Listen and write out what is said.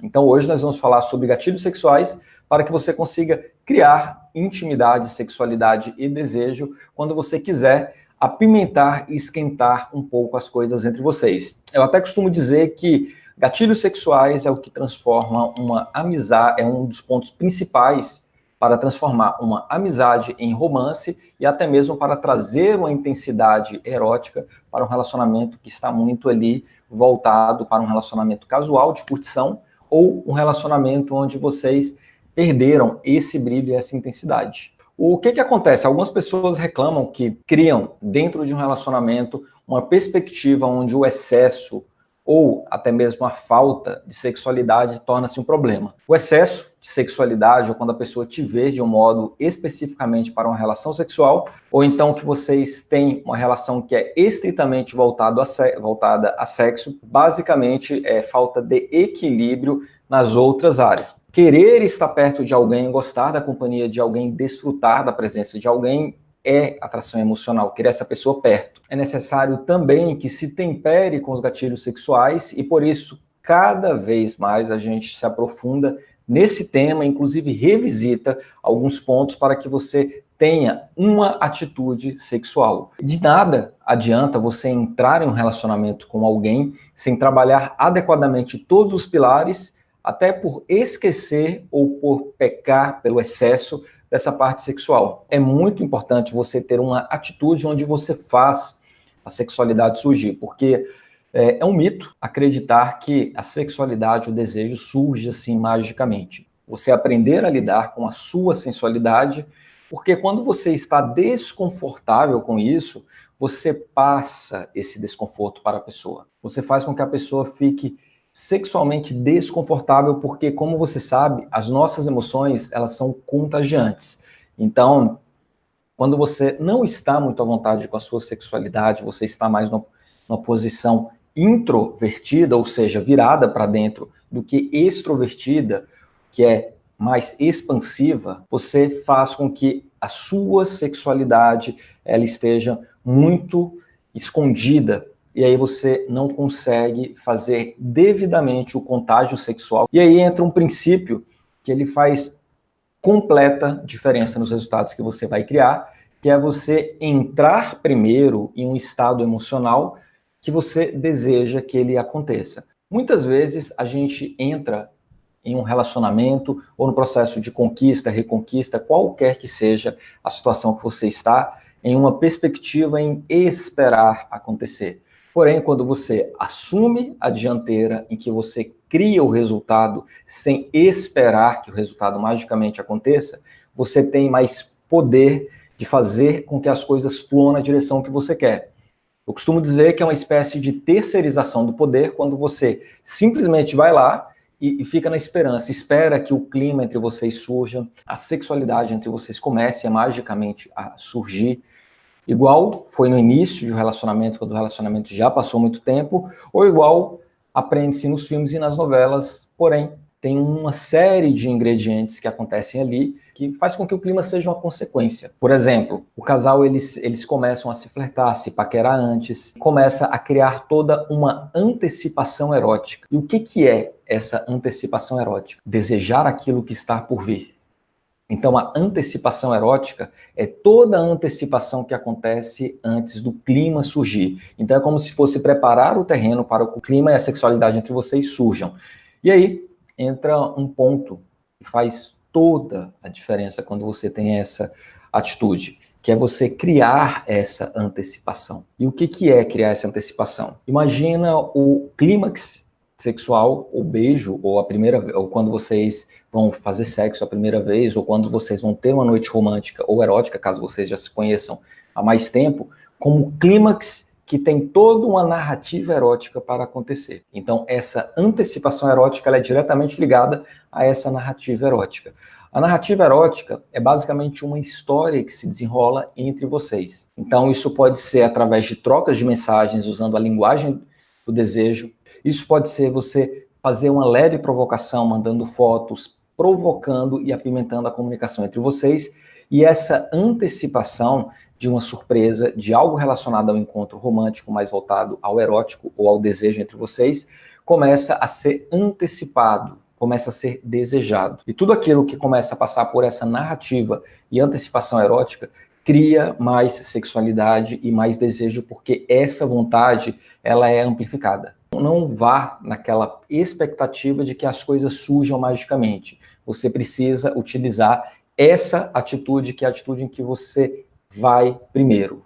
Então hoje nós vamos falar sobre gatilhos sexuais para que você consiga criar intimidade, sexualidade e desejo quando você quiser apimentar e esquentar um pouco as coisas entre vocês. Eu até costumo dizer que gatilhos sexuais é o que transforma uma amizade, é um dos pontos principais para transformar uma amizade em romance e até mesmo para trazer uma intensidade erótica para um relacionamento que está muito ali voltado para um relacionamento casual, de curtição, ou um relacionamento onde vocês perderam esse brilho e essa intensidade. O que acontece? Algumas pessoas reclamam que criam dentro de um relacionamento uma perspectiva onde o excesso ou até mesmo a falta de sexualidade torna-se um problema. O excesso de sexualidade, ou quando a pessoa te vê de um modo especificamente para uma relação sexual, ou então que vocês têm uma relação que é estritamente voltada a sexo, basicamente é falta de equilíbrio nas outras áreas. Querer estar perto de alguém, gostar da companhia de alguém, desfrutar da presença de alguém é atração emocional, querer essa pessoa perto. É necessário também que se tempere com os gatilhos sexuais e por isso cada vez mais a gente se aprofunda nesse tema, inclusive revisita alguns pontos para que você tenha uma atitude sexual. De nada adianta você entrar em um relacionamento com alguém sem trabalhar adequadamente todos os pilares, até por esquecer ou por pecar pelo excesso dessa parte sexual. É muito importante você ter uma atitude onde você faz a sexualidade surgir, porque é um mito acreditar que a sexualidade, o desejo surge assim magicamente. Você aprender a lidar com a sua sensualidade, porque quando você está desconfortável com isso, você passa esse desconforto para a pessoa. Você faz com que a pessoa fique sexualmente desconfortável, porque, como você sabe, as nossas emoções, elas são contagiantes. Então, quando você não está muito à vontade com a sua sexualidade, você está mais numa posição introvertida, ou seja, virada para dentro, do que extrovertida, que é mais expansiva, você faz com que a sua sexualidade ela esteja muito escondida. E aí você não consegue fazer devidamente o contágio sexual. E aí entra um princípio que ele faz completa diferença nos resultados que você vai criar, que é você entrar primeiro em um estado emocional que você deseja que ele aconteça. Muitas vezes a gente entra em um relacionamento ou no processo de conquista, reconquista, qualquer que seja a situação que você está, em uma perspectiva em esperar acontecer. Porém, quando você assume a dianteira em que você cria o resultado sem esperar que o resultado magicamente aconteça, você tem mais poder de fazer com que as coisas fluam na direção que você quer. Eu costumo dizer que é uma espécie de terceirização do poder quando você simplesmente vai lá e fica na esperança, espera que o clima entre vocês surja, a sexualidade entre vocês comece magicamente a surgir, igual foi no início de um relacionamento, quando o relacionamento já passou muito tempo, ou igual aprende-se nos filmes e nas novelas, porém tem uma série de ingredientes que acontecem ali que faz com que o clima seja uma consequência. Por exemplo, o casal eles começam a se flertar, se paquerar antes, começa a criar toda uma antecipação erótica. E o que é essa antecipação erótica? Desejar aquilo que está por vir. Então, a antecipação erótica é toda a antecipação que acontece antes do clima surgir. Então, é como se fosse preparar o terreno para que o clima e a sexualidade entre vocês surjam. E aí, entra um ponto que faz toda a diferença quando você tem essa atitude, que é você criar essa antecipação. E o que é criar essa antecipação? Imagina o clímax sexual, o beijo, ou a primeira, ou quando vocês vão fazer sexo a primeira vez, ou quando vocês vão ter uma noite romântica ou erótica, caso vocês já se conheçam há mais tempo, como clímax que tem toda uma narrativa erótica para acontecer. Então, essa antecipação erótica ela é diretamente ligada a essa narrativa erótica. A narrativa erótica é basicamente uma história que se desenrola entre vocês. Então, isso pode ser através de trocas de mensagens usando a linguagem do desejo. Isso pode ser você fazer uma leve provocação, mandando fotos, provocando e apimentando a comunicação entre vocês. E essa antecipação de uma surpresa, de algo relacionado ao encontro romântico, mais voltado ao erótico ou ao desejo entre vocês, começa a ser antecipado começa a ser desejado. E tudo aquilo que começa a passar por essa narrativa e antecipação erótica cria mais sexualidade e mais desejo, porque essa vontade, ela é amplificada. Não vá naquela expectativa de que as coisas surjam magicamente. Você precisa utilizar essa atitude, que é a atitude em que você vai primeiro.